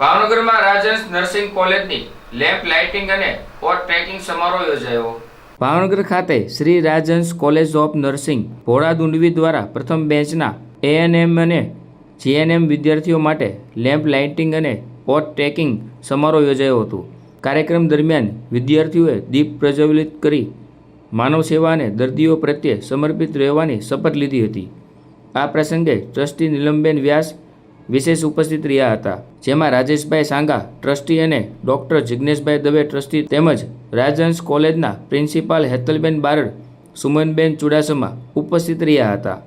ભાવનગરમાં રાજહંસ નર્સિંગ કોલેજની lamp lighting અને પોટ ટ્રેકિંગ સમારોહ યોજાયો. ભાવનગર ખાતે શ્રી રાજહંસ કોલેજ ઓફ નર્સિંગ ભોળા દુંડવી દ્વારા પ્રથમ બેચના એએનએમ અને જીએનએમ વિદ્યાર્થીઓ માટે લેમ્પ લાઇટિંગ અને પોટ ટ્રેકિંગ સમારોહ યોજાયો હતો. કાર્યક્રમ દરમિયાન વિદ્યાર્થીઓએ દીપ પ્રજ્વલિત કરી માનવ સેવા અને દર્દીઓ પ્રત્યે સમર્પિત રહેવાની શપથ લીધી હતી. આ પ્રસંગે ટ્રસ્ટી નીલમબેન વ્યાસ વિશેષ ઉપસ્થિત રહ્યા હતા, જેમાં રાજેશભાઈ સાંગા ટ્રસ્ટી અને ડૉક્ટર જિગ્નેશભાઈ દવે ટ્રસ્ટી તેમજ રાજહંસ કોલેજના પ્રિન્સિપાલ હેતલબેન બારડ, સુમનબેન ચુડાસમા ઉપસ્થિત રહ્યા હતા.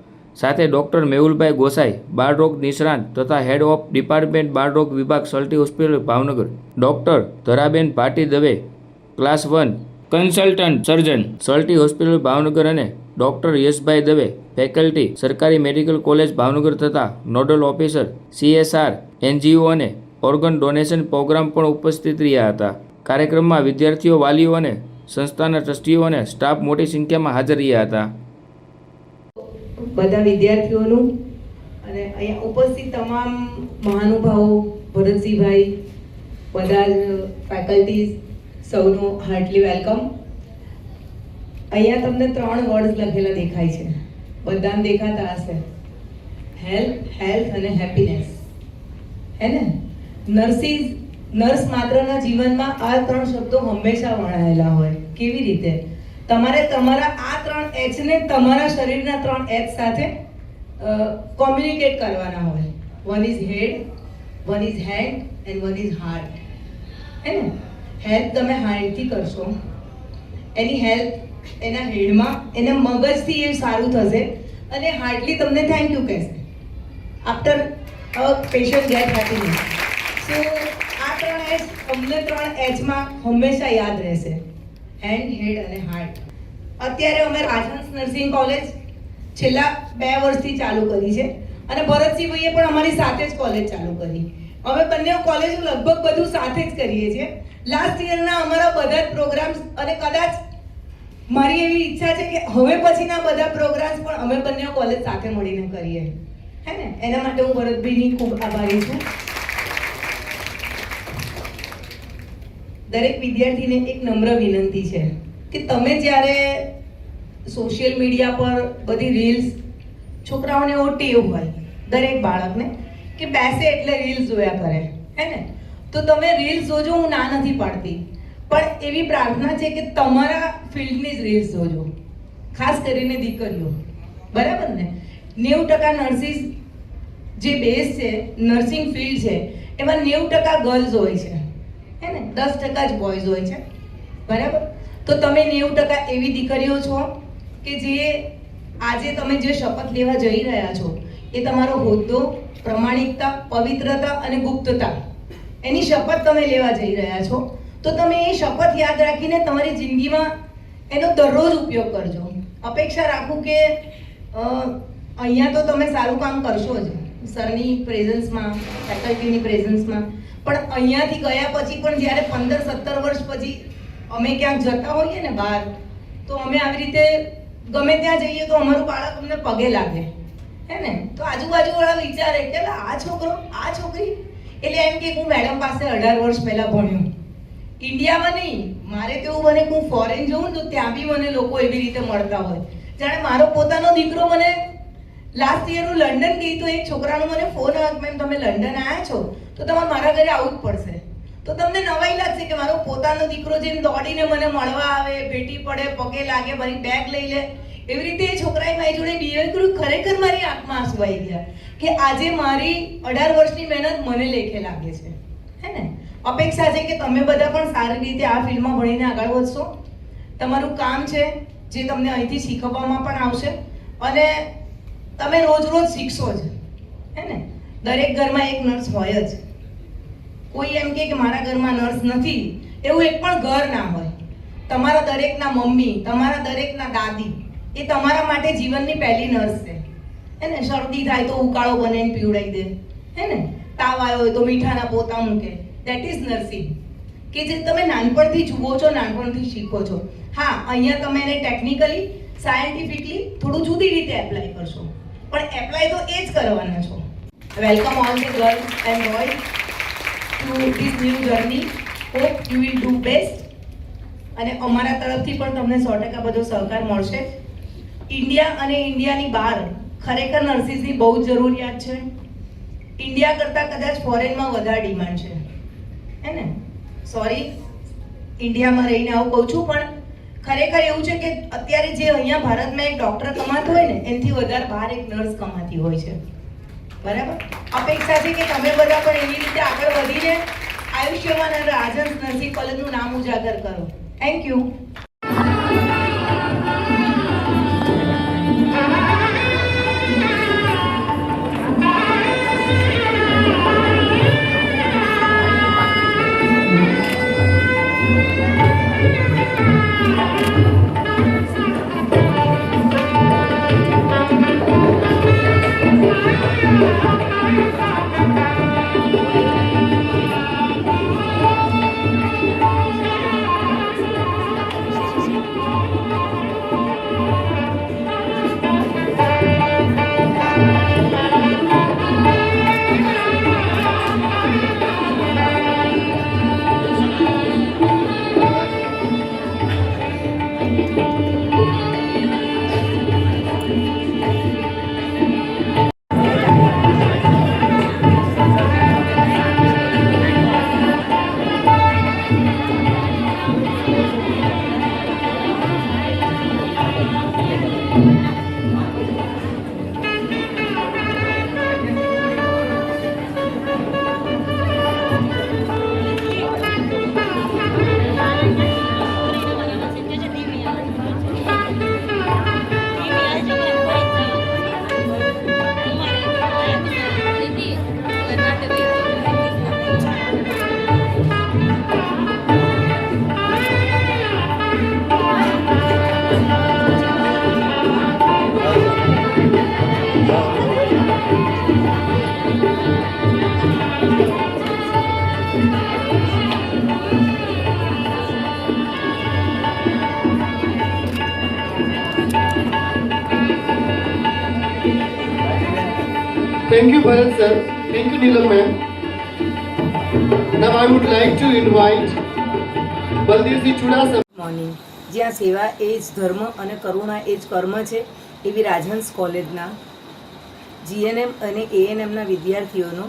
સાથે ડૉક્ટર મેહુલભાઈ ગોસાઈ, બાળરોગ નિષ્ણાત તથા હેડ ઓફ ડિપાર્ટમેન્ટ બાળરોગ વિભાગ સલ્ટી હોસ્પિટલ ભાવનગર, ડૉક્ટર ધરાબેન ભાટી દવે, ક્લાસ 1 કન્સલ્ટન્ટ સર્જન સલ્ટી હોસ્પિટલ ભાવનગર અને ડૉક્ટર યશભાઈ દવે, ફેકલ્ટી સરકારી મેડિકલ કોલેજ ભાવનગર તથા નોડલ ઓફિસર CSR NGO અને ઓર્ગન ડોનેશન પ્રોગ્રામ પણ ઉપસ્થિત રહ્યા હતા. કાર્યક્રમમાં વિદ્યાર્થીઓ, વાલીઓ અને સંસ્થાના ટ્રસ્ટીઓ અને સ્ટાફ મોટી સંખ્યામાં હાજર રહ્યા હતા. બધા વિદ્યાર્થીઓનું અને અહીંયા ઉપસ્થિત તમામ મહાનુભાવો, ભરતસિંહભાઈ, બધા જ ફેકલ્ટીઝ, સૌનું હાર્ટલી વેલકમ. અહીંયા તમને 3 વર્ડ્સ લખેલા દેખાય છે, બધાને દેખાતા હશે. હેલ્થ અને હેપીનેસ, હે ને? નર્સ માત્રના જીવનમાં આ 3 શબ્દો હંમેશા વણાયેલા હોય. કેવી રીતે? તમારે તમારા આ 3 H ને તમારા શરીરના 3 H સાથે કોમ્યુનિકેટ કરવાના હોય. One is head, one is hand and one is heart, હે ને? હેલ્થ તમે હાર્ટથી કરશો, એની હેલ્થ એના હેડમાં, એના મગજથી એ સારું થશે અને હાર્ટલી તમને થેન્ક યુ કહેશે after a patient get happiness. So આ 3 H અમને 3 Hમાં હંમેશા યાદ રહેશે, હેન્ડ, હેડ અને હાર્ટ. અત્યારે અમે રાજહંસ નર્સિંગ કોલેજ છેલ્લા 2 વર્ષથી ચાલુ કરી છે અને ભરતસિંહભાઈએ પણ અમારી સાથે જ કોલેજ ચાલુ કરી. અમે બંને કોલેજો લગભગ બધું સાથે જ કરીએ છીએ. લાસ્ટ યરના અમારા બધા જ પ્રોગ્રામ્સ અને કદાચ મારી એવી ઈચ્છા છે કે હવે પછીના બધા પ્રોગ્રામ્સ પણ અમે બંને કોલેજ સાથે મળીને કરીએ, હે ને? એના માટે હું ભરતભાઈની ખૂબ આભારી છું. દરેક વિદ્યાર્થીને એક નમ્ર વિનંતી છે કે તમે જ્યારે સોશિયલ મીડિયા પર બધી રીલ્સ, છોકરાઓને એવો ટેવ હોય દરેક બાળકને કે બેસે એટલે રીલ્સ જોયા કરે, હે ને? તો તમે રીલ્સ જોજો, હું ના નથી પાડતી, પણ એવી પ્રાર્થના છે કે તમારા ફિલ્ડની જ રીલ્સ જોજો, ખાસ કરીને દીકરીઓ, બરાબર ને? 90% નર્સિસ જે બેઝ છે, નર્સિંગ ફિલ્ડ છે, એમાં 90% ગર્લ્સ હોય છે, હે ને? 10% જ બોયઝ હોય છે, બરાબર? તો તમે 90% એવી દીકરીઓ છો કે જે આજે તમે જે શપથ લેવા જઈ રહ્યા છો એ તમારો હોદ્દો, પ્રમાણિકતા, પવિત્રતા અને ગુપ્તતા, એની શપથ તમે લેવા જઈ રહ્યા છો. તો તમે એ શપથ યાદ રાખીને તમારી જિંદગીમાં એનો દરરોજ ઉપયોગ કરજો. અપેક્ષા રાખું કે અહીંયા તો તમે સારું કામ કરશો જ, સરની પ્રેઝન્સમાં, ફેકલ્ટીની પ્રેઝન્સમાં, પણ અહીંયાથી ગયા પછી પણ જ્યારે 15-17 વર્ષ પછી અમે ક્યાંક જતા હોઈએ ને બહાર, તો અમે આવી રીતે ગમે ત્યાં જઈએ તો અમારું બાળક અમને પગે લાગે, હે ને? તો આજુબાજુવાળા વિચારે કે આ છોકરો, આ છોકરી, એટલે એમ કે હું મેડમ પાસે 18 વર્ષ પહેલા ભણ્યું. ઇન્ડિયામાં નહીં, મારે તો એવું બને કે હું ફોરેન જઉં તો ત્યાં બી મને લોકો એવી રીતે મળતા હોય. જાણે મારો પોતાનો દીકરો મને લાસ્ટ યર હું લંડન ગઈ તો એક છોકરાનો મને ફોન આવ્યો, મેમ તમે લંડન આવ્યા છો તો તમારે મારા ઘરે આવવું જ પડશે. તો તમને નવાઈ લાગશે કે મારો પોતાનો દીકરો જેમ દોડીને મને મળવા આવે, ભેટી પડે, પગે લાગે, મારી બેગ લઈ લે, એવી રીતે એ છોકરાએ મારી જોડે બિહેવ કર્યું. ખરેખર મારી આંખમાં આંસુ આવી ગયા કે આજે મારી 18 વર્ષની મહેનત મને લેખે લાગે છે, હે ને? અપેક્ષા છે કે તમે બધા પણ સારી રીતે આ ફિલ્ડમાં ભણીને આગળ વધશો. તમારું કામ છે જે તમને અહીંથી શીખવવામાં પણ આવશે અને તમે રોજ શીખશો જ, હે ને? દરેક ઘરમાં એક નર્સ હોય જ. કોઈ એમ કે મારા ઘરમાં નર્સ નથી, એવું એક પણ ઘર ના હોય. તમારા દરેકના મમ્મી, તમારા દરેકના દાદી એ તમારા માટે જીવનની પહેલી નર્સ છે, હે ને? શરદી થાય તો ઉકાળો બનાવીને પીવડાવી દે, હે ને? તાવ આવ્યો હોય તો મીઠાના પોતા મૂકે. દેટ ઇઝ નર્સિંગ, કે જે તમે નાનપણથી જુઓ છો, નાનપણથી શીખો છો. હા, અહીંયા તમે એને ટેકનિકલી, સાયન્ટિફિકલી થોડું જુદી રીતે એપ્લાય કરશો, પણ એપ્લાય તો એ જ કરવાના છો. Welcome all the girls and boys to to this new journey. Hope you will do best. અને અમારા તરફથી પણ તમને 100% બધો સહકાર મળશે. ઇન્ડિયા અને ઇન્ડિયાની બહાર ખરેખર નર્સિસની બહુ જ જરૂરિયાત છે. ઇન્ડિયા કરતાં કદાચ ફોરેનમાં વધારે ડિમાન્ડ છે, હે ને? સોરી ઇન્ડિયામાં રહીને આવું કહું છું, પણ ખરેખર એવું છે કે અત્યારે જે અહીંયા ભારતમાં એક ડૉક્ટર કમાતો હોય ને એનાથી વધારે બહાર એક નર્સ કમાતી હોય છે. બરાબર? અપેક્ષા છે કે તમે બધા પણ એવી રીતે આગળ વધીને આયુષ્યમાન અને રાજહંસ નર્સિંગ કોલેજનું નામ ઉજાગર કરો. Thank you. Thank you, Bharat sir. Thank you, Neelam ma'am. Now I would like to invite Baldev Chudasama. Morning. જ્યાં સેવા એ જ ધર્મ અને કરુણા એ જ કર્મ છે એવી રાજહંસ કોલેજના જીએનએમ અને એએનએમના વિદ્યાર્થીઓનો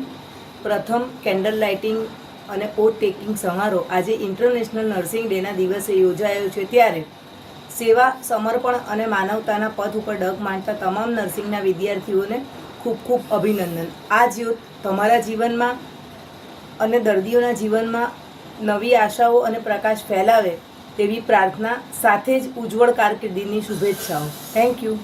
પ્રથમ કેન્ડલ લાઇટિંગ અને ઓથ ટેકિંગ સમારોહ આજે ઇન્ટરનેશનલ નર્સિંગ ડેના દિવસે યોજાયો છે. ત્યારે સેવા, સમર્પણ અને માનવતાના પથ ઉપર ડગ માંડતા તમામ નર્સિંગના વિદ્યાર્થીઓને ખૂબ ખૂબ અભિનંદન. આ જ્યોત તમારા જીવનમાં અને દર્દીઓના જીવનમાં નવી આશાઓ અને પ્રકાશ ફેલાવે તેવી પ્રાર્થના સાથે જ ઉજ્જવળ કારકિર્દીની શુભેચ્છાઓ. Thank you.